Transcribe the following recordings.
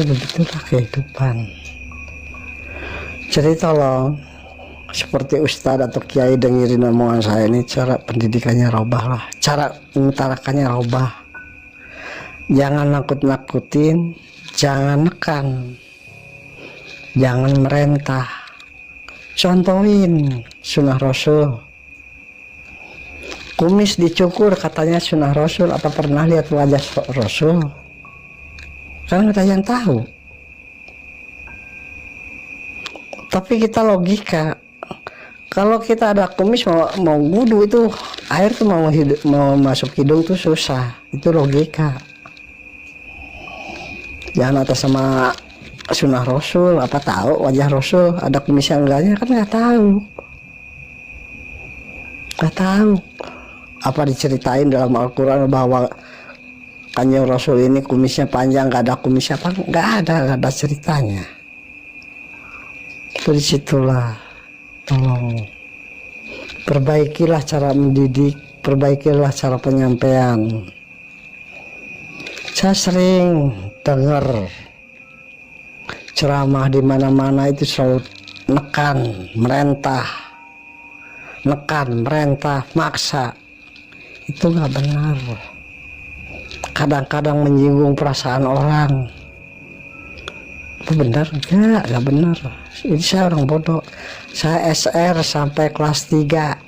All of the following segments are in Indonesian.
begitulah kehidupan. Jadi tolong, seperti ustadz atau kiai dengerin omongan saya ini, cara pendidikannya robah lah, cara mengutarakannya robah. Jangan nakut-nakutin, jangan nekan, jangan merentah. Contohin sunnah Rasul. Kumis dicukur katanya sunnah Rasul. Apa pernah lihat wajah Rasul? Kan ada yang tahu. Tapi kita logika, kalau kita ada kumis mau wudu itu air tuh mau masuk hidung tuh susah. Itu logika. Jangan atas sama sunnah Rasul. Apa tahu wajah Rasul ada kumisnya enggaknya? Kan nggak tahu. Nggak tahu. Apa diceritain dalam Al-Quran bahwa Kanjeng Rasul ini kumisnya panjang, nggak ada kumisnya apa? Nggak ada ceritanya. Itu disitulah. Tolong perbaikilah cara mendidik, perbaikilah cara penyampaian. Saya sering dengar ceramah di mana-mana itu selalu nekan, merentah, maksa. Itu nggak benar. Kadang-kadang menyinggung perasaan orang. Itu benar? Nggak benar. Ini saya orang bodoh. Saya SR sampai kelas 3.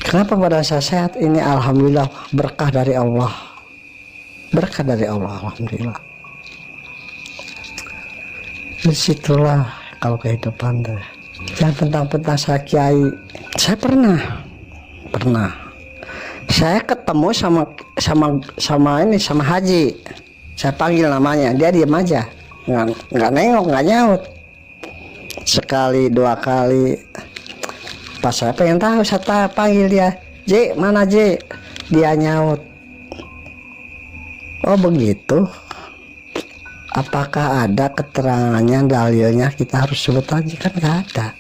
Kenapa badan saya sehat? Ini alhamdulillah berkah dari Allah. Berkah dari Allah, alhamdulillah. Disitulah kalau kehidupan tuh. Jangan pentang-pentang saya kiai. Saya pernah. Saya ketemu sama Haji. Saya panggil namanya, dia diam aja, nggak nengok, nggak nyaut. Sekali 2 kali, pas saya pengen tahu, saya panggil dia, J, mana J? Dia nyaut. Oh begitu. Apakah ada keterangannya, dalilnya? Kita harus sebut aja, kan nggak ada.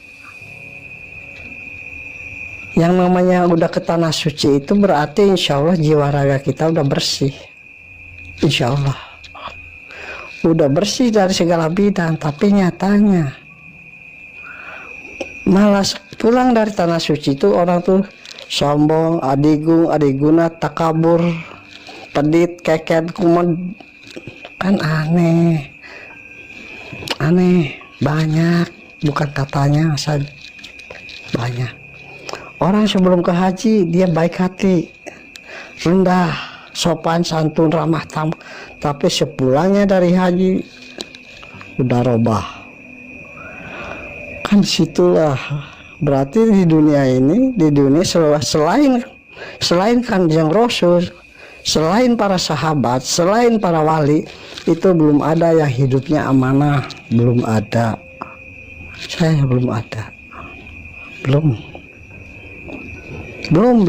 Yang namanya udah ke tanah suci itu berarti insya Allah jiwa raga kita udah bersih. Insya Allah udah bersih dari segala bidang. Tapi nyatanya malah pulang dari tanah suci itu orang tuh sombong, adiguna, takabur, pedit, keket, kuman. Kan aneh banyak, bukan katanya saja, banyak. Orang sebelum ke haji dia baik hati, rendah, sopan, santun, ramah tamah. Tapi sepulangnya dari haji udah robah. Kan situlah berarti di dunia ini, selain Kanjeng Rasul, selain para sahabat, selain para wali, itu belum ada yang hidupnya amanah. Belum ada. Saya belum ada. Belum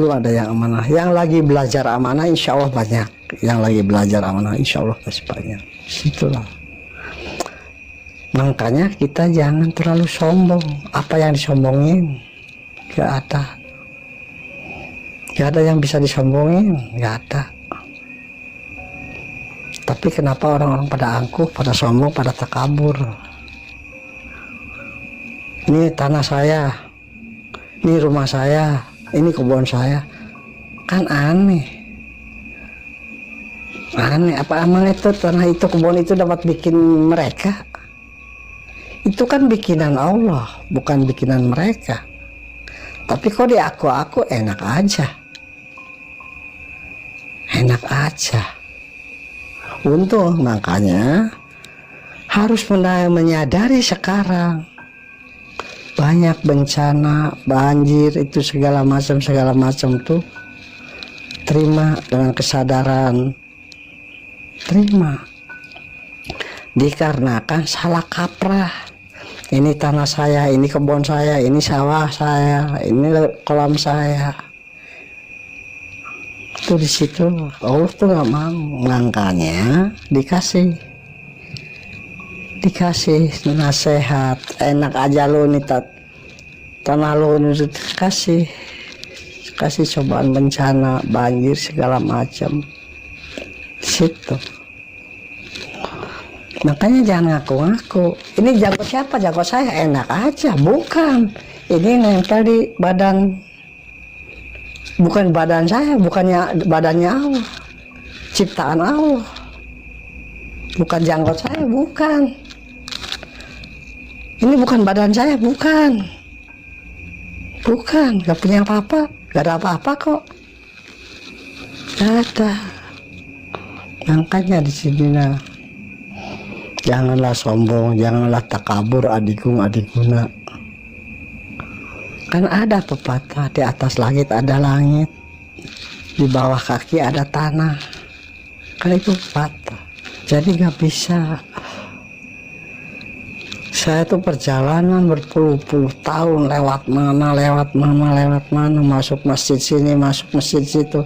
ada yang amanah. Yang lagi belajar amanah insya Allah banyak. Yang lagi belajar amanah insya Allah masih banyak. Situlah. Makanya kita jangan terlalu sombong. Apa yang disombongin? Gak ada yang bisa disombongin. Gak ada. Tapi kenapa orang-orang pada angkuh, pada sombong, pada takabur? Ini tanah saya, ini rumah saya, ini kebun saya. Kan aneh. Apa emang itu tanah itu, kebun itu dapat bikin mereka? Itu kan bikinan Allah, bukan bikinan mereka. Tapi kok diaku-aku enak aja. Untung, makanya harus menyadari sekarang banyak bencana, banjir, itu segala macam tuh terima dengan kesadaran, terima. Dikarenakan salah kaprah. Ini tanah saya, ini kebun saya, ini sawah saya, ini kolam saya. Itu di situ Allah tuh nggak mau, makanya dikasih nasihat. Enak aja lo nih tanah lo ini, kasih cobaan bencana, banjir segala macam. Situ Makanya jangan ngaku-ngaku. Ini jago siapa? Jago saya, enak aja. Bukan. Ini nempel di badan. Bukan badan saya, bukannya badannya Allah. Ciptaan Allah. Bukan janggut saya, bukan. Ini bukan badan saya, bukan. Bukan, gak punya apa-apa. Gak ada apa-apa kok. Gak ada. Makanya di sini nah. Janganlah sombong, janganlah takabur adikung adikuna. Kan ada pepatah, di atas langit ada langit, di bawah kaki ada tanah. Kan itu pepatah. Jadi gak bisa. Saya tuh perjalanan berpuluh-puluh tahun, lewat mana, masuk masjid sini, masuk masjid situ.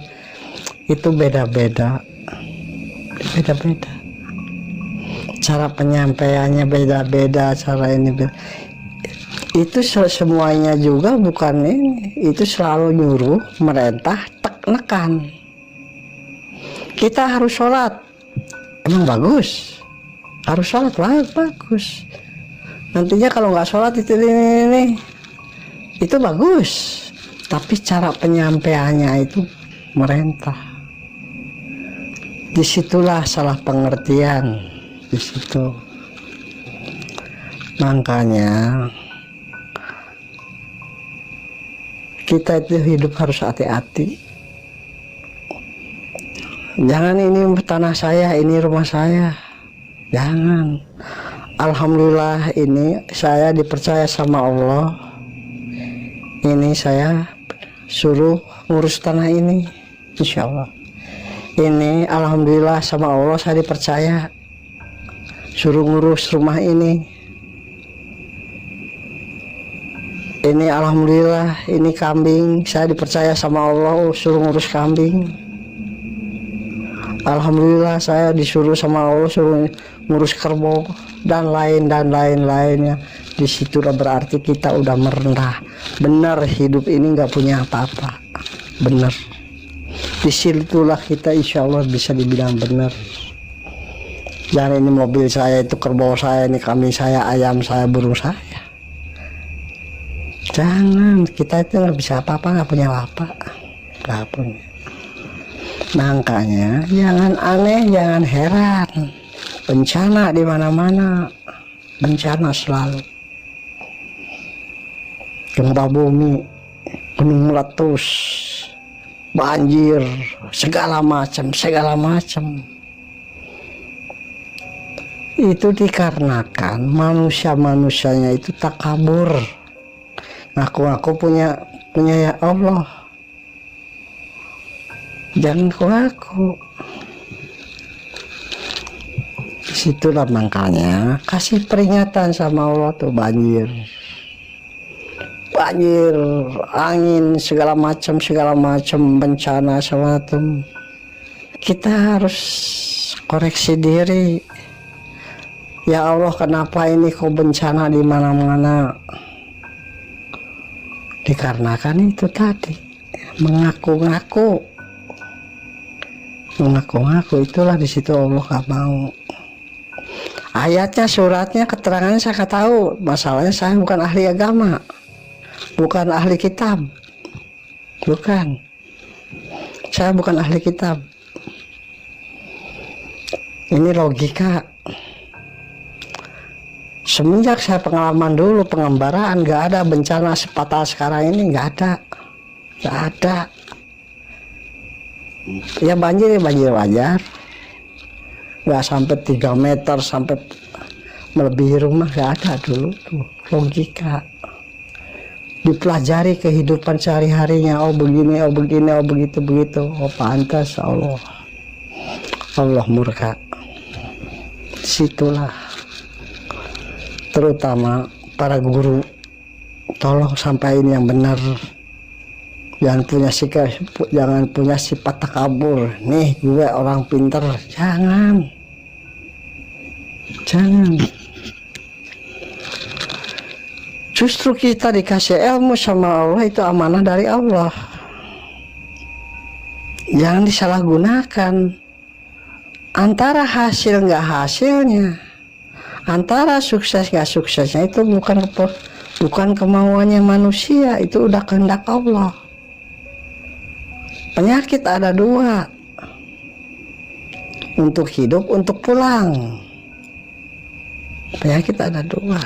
Itu beda-beda. Beda-beda. Cara penyampaiannya beda-beda, cara ini beda. Itu semuanya juga bukan ini, itu selalu nyuruh, merintah, nekan. Kita harus sholat, emang bagus, harus sholat, bagus. Nantinya kalau nggak sholat ini, itu bagus, tapi cara penyampaiannya itu merintah. Disitulah salah pengertian. Di situ makanya kita itu hidup harus hati-hati. Jangan ini tanah saya, ini rumah saya, jangan. Alhamdulillah ini saya dipercaya sama Allah, ini saya suruh ngurus tanah ini, insya Allah. Ini alhamdulillah sama Allah saya dipercaya suruh ngurus rumah ini. Ini alhamdulillah ini kambing saya dipercaya sama Allah suruh ngurus kambing. Alhamdulillah saya disuruh sama Allah suruh ngurus kerbau dan lain-lainnya. Disitulah berarti kita udah merendah. Benar hidup ini nggak punya apa-apa. Benar. Disitulah kita insya Allah bisa dibilang benar. Jangan ini mobil saya, itu kerbau saya, ini kambing saya, ayam saya, burung saya. Jangan, kita itu nggak bisa apa-apa, nggak punya apa, nggak punya. Makanya jangan aneh, jangan heran. Bencana di mana-mana, bencana selalu. Gempa bumi, gunung meletus, banjir, segala macam. Itu dikarenakan manusia-manusianya itu takabur, ngaku-ngaku punya ya Allah. Jangan ngaku. Disitulah makanya kasih peringatan sama Allah tuh banjir, angin segala macam bencana sama tuh. Kita harus koreksi diri. Ya Allah, kenapa ini kok bencana di mana-mana? Dikarenakan itu tadi, mengaku-ngaku, itulah di situ Allah gak mau. Ayatnya, suratnya, keterangannya saya gak tahu. Masalahnya saya bukan ahli agama, bukan ahli kitab, bukan. Saya bukan ahli kitab. Ini logika. Semenjak saya pengalaman dulu pengembaraan, nggak ada bencana sepatah sekarang ini, nggak ada. Ya banjir wajar, nggak sampai 3 meter sampai melebihi rumah, nggak ada dulu tuh. Logika dipelajari kehidupan sehari-harinya. Oh begini, oh begitu. Oh pantas Allah murka. Situlah. Terutama para guru, tolong sampaikan yang benar. Jangan punya sifat takabur. Nih gue orang pinter, jangan. Justru kita dikasih ilmu sama Allah, itu amanah dari Allah. Jangan disalahgunakan. Antara hasil nggak hasilnya, Antara sukses gak suksesnya itu bukan kemauannya manusia, itu udah kehendak Allah. Penyakit ada dua, untuk hidup, untuk pulang. Penyakit ada dua.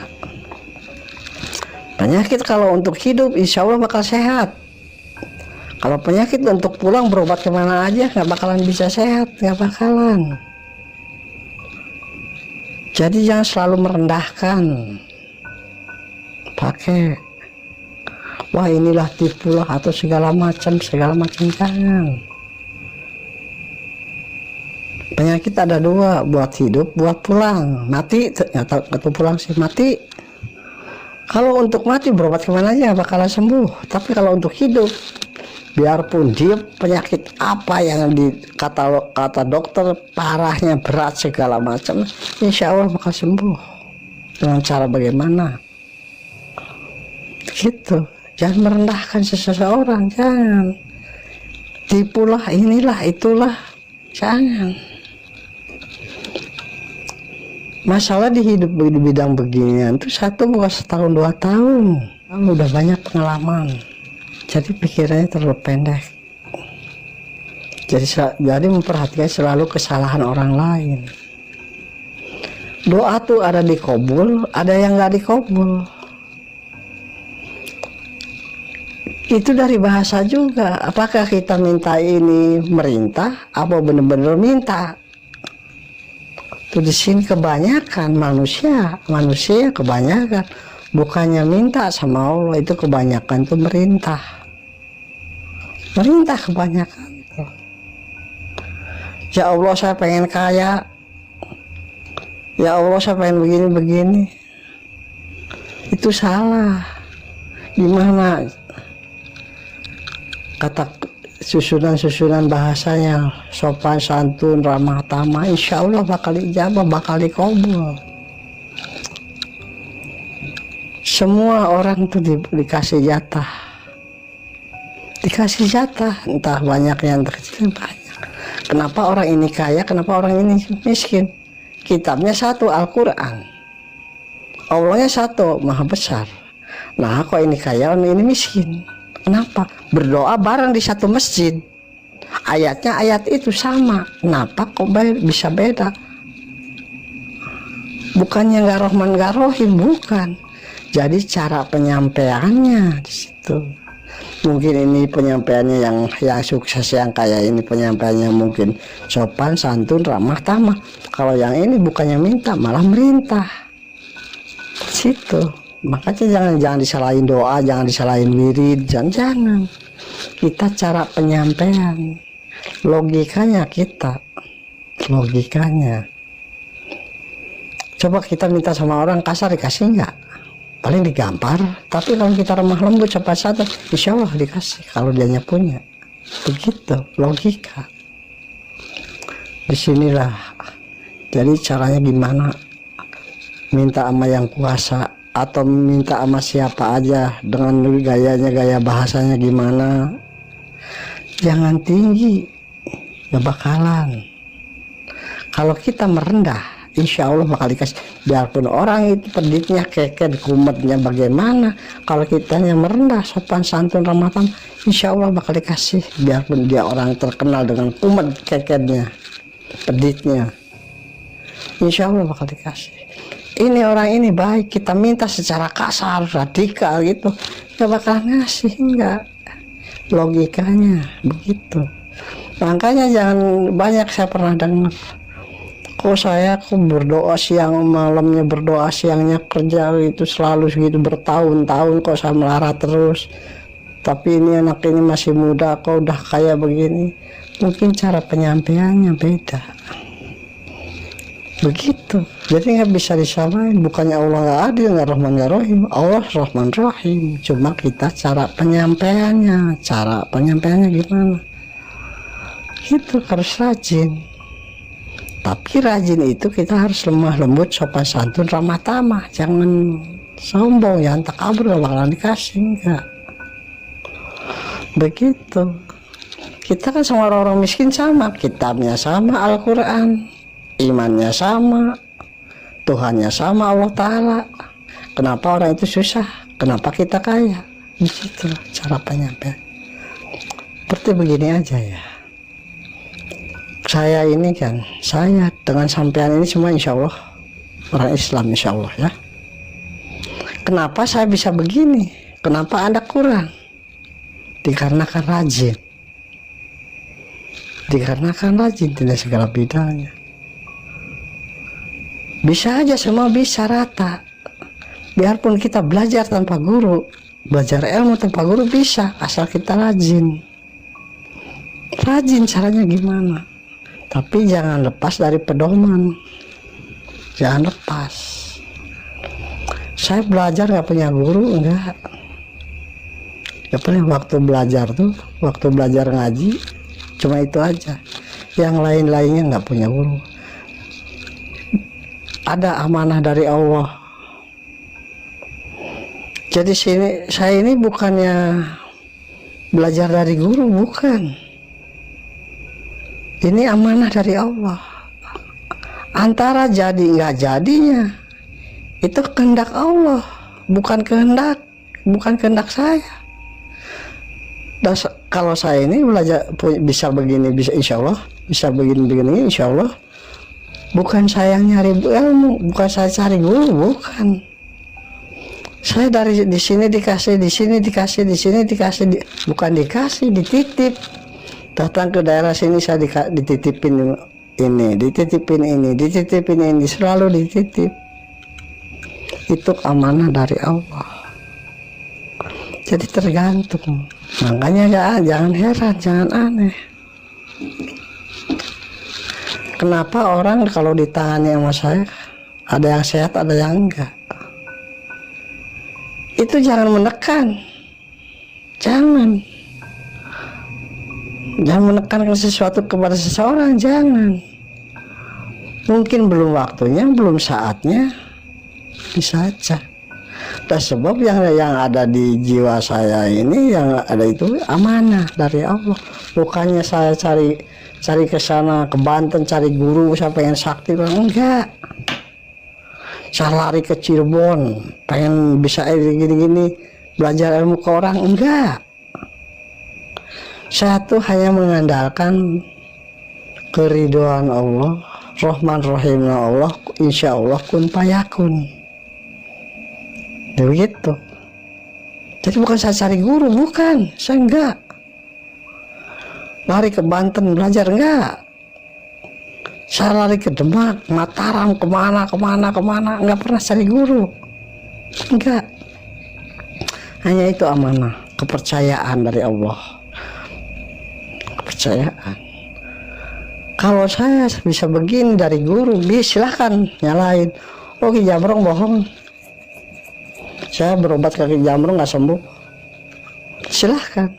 Penyakit kalau untuk hidup insya Allah bakal sehat. Kalau penyakit untuk pulang berobat kemana aja nggak bakalan bisa sehat, nggak bakalan. Jadi jangan selalu merendahkan. Pakai wah inilah tipu lah atau segala macam jangan. Penyakit ada dua, buat hidup, buat pulang. Mati atau pulang sih mati. Kalau untuk mati berobat kemana aja bakalan sembuh. Tapi kalau untuk hidup, biarpun dia penyakit apa yang kata dokter parahnya, berat segala macam, insya Allah bakal sembuh. Dengan cara bagaimana? Gitu. Jangan merendahkan seseorang, jangan. Tipulah, inilah, itulah, jangan. Masalah di hidup di bidang beginian itu satu bukan setahun 2 tahun, udah banyak pengalaman. Jadi pikirannya terlalu pendek. Jadi memperhatikan selalu kesalahan orang lain. Doa tuh ada dikabul, ada yang nggak dikabul. Itu dari bahasa juga. Apakah kita minta ini merintah, apa benar-benar minta? Tuh di sini kebanyakan manusia kebanyakan bukannya minta sama Allah, itu kebanyakan tuh merintah kebanyakan tuh. Ya Allah saya pengen kaya, ya Allah saya pengen begini, itu salah. Gimana kata susunan bahasanya, sopan santun ramah tamah, insya Allah bakal dijabah, bakal dikabul. Semua orang tuh dikasih jatah, entah banyaknya entah kecil, banyak. Kenapa orang ini kaya, kenapa orang ini miskin? Kitabnya satu, Al-Quran. Allahnya satu, maha besar. Nah kok ini kaya, ini miskin? Kenapa? Berdoa bareng di satu masjid, ayatnya ayat itu sama, kenapa kok bisa beda? Bukannya nggak Rahman nggak Rahim, bukan. Jadi cara penyampaiannya di situ. Mungkin ini penyampaiannya yang sukses, yang kaya ini penyampaiannya mungkin sopan santun ramah tamah. Kalau yang ini bukannya minta, malah merintah. Situ. Makanya jangan disalahin doa, jangan disalahin wirid, jangan. Kita cara penyampaian, logikanya. Coba kita minta sama orang kasar, dikasih nggak? Paling digampar. Tapi kalau kita remah lembut, sopan santun, insya Allah dikasih kalau dianya punya. Begitu logika. Disinilah. Jadi caranya gimana? Minta sama yang kuasa atau minta sama siapa aja, dengan gaya bahasanya gimana, jangan tinggi, gak bakalan. Kalau kita merendah, insya Allah bakal dikasih. Biarpun orang itu peditnya keket, kumetnya bagaimana, kalau kitanya merendah, sopan santun ramah tamah, insya Allah bakal dikasih. Biarpun dia orang terkenal dengan kumet keketnya, peditnya, insya Allah bakal dikasih. Ini orang ini baik, kita minta secara kasar, radikal gitu, gak bakal ngasih, enggak. Logikanya begitu. Makanya jangan banyak, saya pernah dengar, aku berdoa siang malamnya, berdoa siangnya kerja itu selalu segitu bertahun-tahun, kok saya melarat terus. Tapi ini anak ini masih muda, kok udah kayak begini. Mungkin cara penyampaiannya beda. Begitu. Jadi nggak bisa disamain. Bukannya Allah nggak adil, nggak Rahman nggak Rahim. Allah Rahman Rahim. Cuma kita cara penyampaiannya gimana? Itu harus rajin. Tapi rajin itu kita harus lemah lembut, sopan santun, ramah tamah. Jangan sombong, jangan takabur, bakalan dikasih, enggak. Begitu. Kita kan sama orang miskin sama, kitabnya sama, Al-Quran, imannya sama, Tuhannya sama, Allah Ta'ala. Kenapa orang itu susah? Kenapa kita kaya? Di situ cara penyampaian. Seperti begini aja ya. Saya ini kan, saya dengan sampean ini semua insya Allah orang Islam insya Allah ya. Kenapa saya bisa begini? Kenapa Anda kurang? Dikarenakan rajin. Dikarenakan rajin tidak segala bidangnya. Bisa aja semua bisa rata. Biarpun kita belajar tanpa guru, belajar ilmu tanpa guru bisa, asal kita rajin. Rajin caranya gimana? Tapi jangan lepas dari pedoman. Jangan lepas. Saya belajar nggak punya guru, enggak. Ya paling waktu belajar tuh, waktu belajar ngaji, cuma itu aja. Yang lain-lainnya nggak punya guru. Ada amanah dari Allah. Jadi saya ini bukannya belajar dari guru, bukan. Ini amanah dari Allah. Antara jadi nggak jadinya, itu kehendak Allah, bukan kehendak saya. Dan kalau saya ini belajar bisa begini, bisa insya Allah, bisa begini insya Allah. Bukan saya yang nyari ilmu, bukan saya cari guru, bukan. Saya dari di sini dikasih, di sini dikasih, di sini dikasih, bukan dikasih, dititip. Datang ke daerah sini saya dititipin ini, dititipin ini, dititipin ini, selalu dititip. Itu amanah dari Allah. Jadi tergantung. Makanya jangan heran, jangan aneh. Kenapa orang kalau ditangani sama saya ada yang sehat, ada yang enggak? Itu jangan menekan. Jangan menekankan sesuatu kepada seseorang, jangan. Mungkin belum waktunya, belum saatnya, bisa aja. Dan sebab yang ada di jiwa saya ini, yang ada itu amanah dari Allah. Bukannya saya cari ke sana, ke Banten, cari guru, saya pengen sakti, enggak. Saya lari ke Cirebon, pengen bisa gini-gini, belajar ilmu ke orang, enggak. Saya tuh hanya mengandalkan keridhaan Allah, Rahman Rahimnya Allah, insya Allah kun payakun. Begitu. Jadi bukan saya cari guru, bukan, saya enggak. Lari ke Banten belajar, enggak. Saya lari ke Demak, Mataram, kemana, enggak pernah cari guru, enggak. Hanya itu amanah, kepercayaan dari Allah. Kepercayaan. Kalau saya bisa begini dari guru, silahkan nyalain. Oh, Ki Jamrong bohong. Saya berobat ke Ki Jamrong nggak sembuh. Silahkan.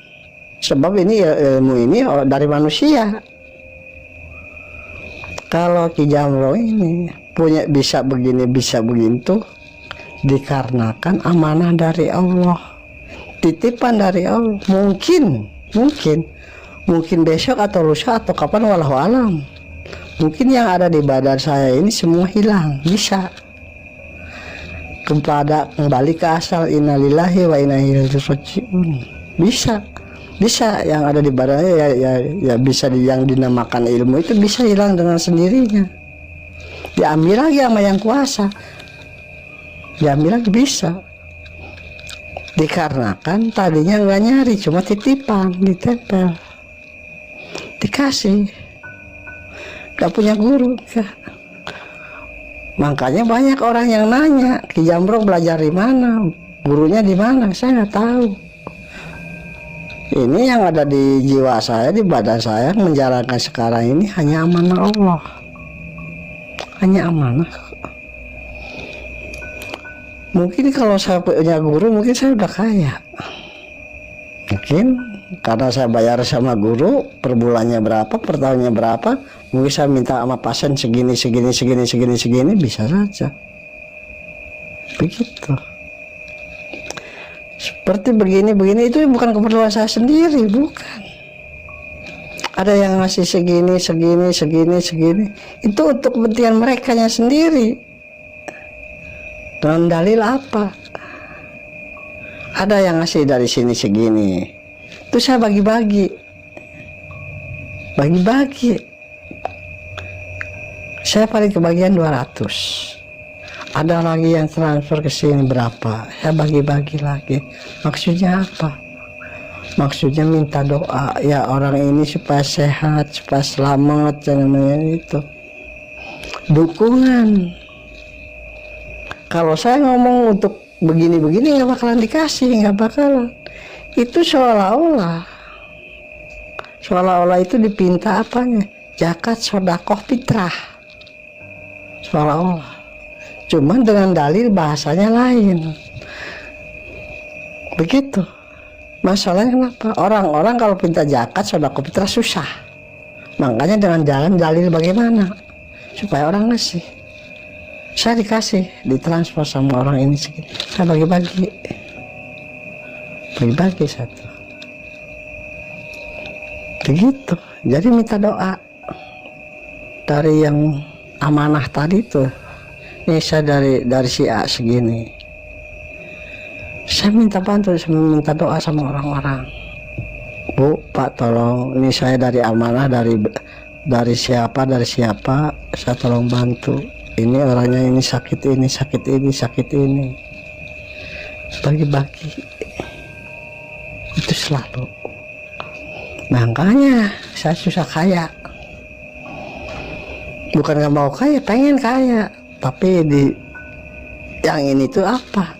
Sebab ini ilmu ini dari manusia. Kalau Ki Jamrong ini punya bisa begini, bisa begitu, dikarenakan amanah dari Allah, titipan dari Allah. Mungkin besok atau lusa atau kapan, walau alam. Mungkin yang ada di badan saya ini semua hilang, bisa. Kembali ke asal, innalillahi wa inna ilaihi raji'un. Bisa yang ada di badannya ya bisa yang dinamakan ilmu itu bisa hilang dengan sendirinya. Diambil lagi sama yang kuasa. Diambil lagi bisa. Dikarenakan tadinya nggak nyari, cuma titipan, ditempel. Dikasih, gak punya guru ya. Makanya banyak orang yang nanya, Ki Jamrong belajar di mana, gurunya di mana, saya nggak tahu. Ini yang ada di jiwa saya, di badan saya menjalankan sekarang ini hanya amanah Allah, hanya amanah. Mungkin kalau saya punya guru, mungkin saya udah kaya. Mungkin karena saya bayar sama guru per bulannya berapa, per tahunnya berapa, mungkin saya minta sama pasien segini, bisa saja. Begitu. Seperti begini itu bukan keperluan saya sendiri, bukan. Ada yang ngasih segini, itu untuk kepentingan merekanya sendiri. Dengan dalil apa? Ada yang ngasih dari sini segini, itu saya bagi-bagi. Saya paling kebagian 200. Ada lagi yang transfer ke sini berapa, saya bagi-bagi lagi. Maksudnya apa? Maksudnya minta doa ya orang ini supaya sehat, supaya selamat, namanya itu dukungan. Kalau saya ngomong untuk begini-begini nggak bakalan dikasih, nggak bakalan. Itu seolah-olah itu dipinta apanya? Zakat, sedekah, fitrah. Seolah-olah. Cuman dengan dalil bahasanya lain. Begitu. Masalahnya kenapa? Orang-orang kalau pinta zakat, sedekah, fitrah susah. Makanya dengan jalan dalil bagaimana? Supaya orang ngasih. Saya dikasih, ditransfer sama orang ini segini. Saya bagi-bagi satu. Begitu. Jadi minta doa dari yang amanah tadi tuh. Ini saya dari si A segini. Saya minta bantu, saya minta doa sama orang-orang. Bu, Pak, tolong. Ini saya dari amanah, dari siapa, saya tolong bantu. Ini orangnya ini sakit ini. Bagi-bagi. Itu selalu. Makanya saya susah kaya. Bukan gak mau kaya, pengen kaya. Tapi yang ini tuh apa?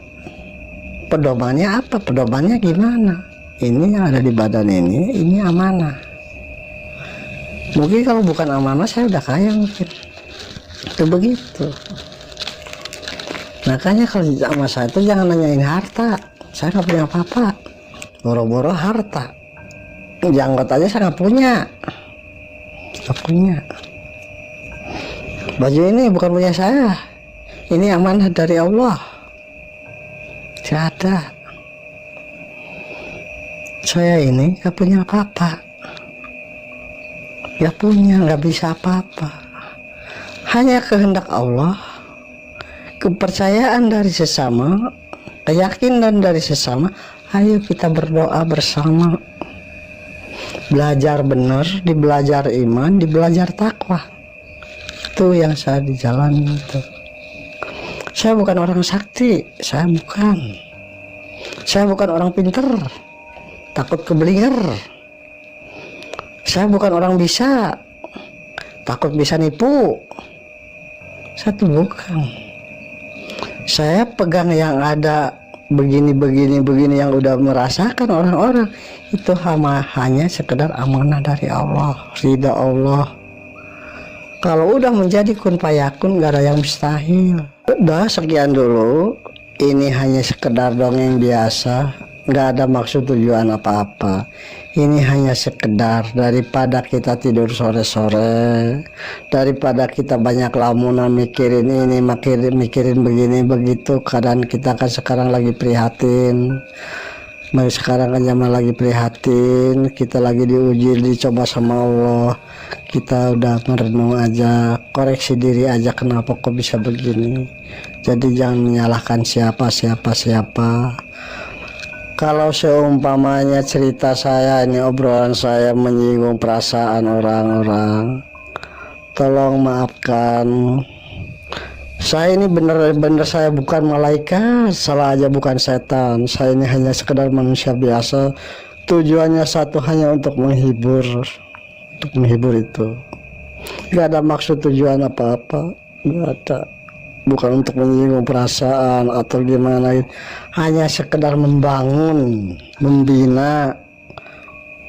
Pedomannya apa? Pedomannya gimana? Ini yang ada di badan ini amanah. Mungkin kalau bukan amanah saya udah kaya mungkin. Itu begitu. Makanya kalau sama saya itu jangan nanyain harta. Saya nggak punya apa-apa. Boro-boro harta. Janggot aja saya nggak punya. Baju ini bukan punya saya. Ini amanah dari Allah. Tidak ada. Saya ini nggak punya apa-apa. Nggak bisa apa-apa. Hanya kehendak Allah, kepercayaan dari sesama, keyakinan dari sesama. Ayo kita berdoa bersama. Belajar benar, dibelajar iman, dibelajar takwa. Itu yang saya dijalani itu. Saya bukan orang sakti, saya bukan orang pinter, takut keblinger. Saya bukan orang bisa, takut bisa nipu. Satu bukan. Saya pegang yang ada begini yang udah merasakan orang-orang itu hanya sekedar amanah dari Allah, ridha Allah. Kalau udah menjadi kun fayakun gak ada yang mustahil. Udah sekian dulu. Ini hanya sekedar dongeng biasa, gak ada maksud tujuan apa-apa. Ini hanya sekedar daripada kita tidur sore-sore, daripada kita banyak lamunan mikirin ini, mikirin begini begitu. Keadaan kita kan sekarang lagi prihatin. Sekarang kan zaman lagi prihatin, kita lagi diuji, dicoba sama Allah. Kita udah merenung aja, koreksi diri aja, kenapa kok bisa begini. Jadi jangan menyalahkan siapa. Kalau seumpamanya cerita saya ini, obrolan saya menyinggung perasaan orang-orang, tolong maafkan. Saya ini bener-bener saya bukan malaikat, salah aja bukan setan. Saya ini hanya sekedar manusia biasa. Tujuannya satu, hanya untuk menghibur. Untuk menghibur itu. Gak ada maksud tujuan apa-apa. Gak ada. Bukan untuk menyinggung perasaan atau gimana. Hanya sekedar membangun, membina,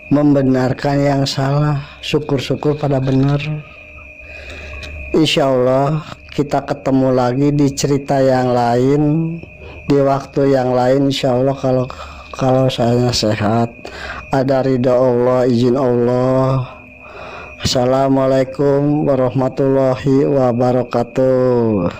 membenarkan yang salah. Syukur-syukur pada benar. Insya Allah kita ketemu lagi di cerita yang lain, di waktu yang lain. Insya Allah kalau saya sehat, ada ridha Allah, izin Allah. Assalamualaikum warahmatullahi wabarakatuh.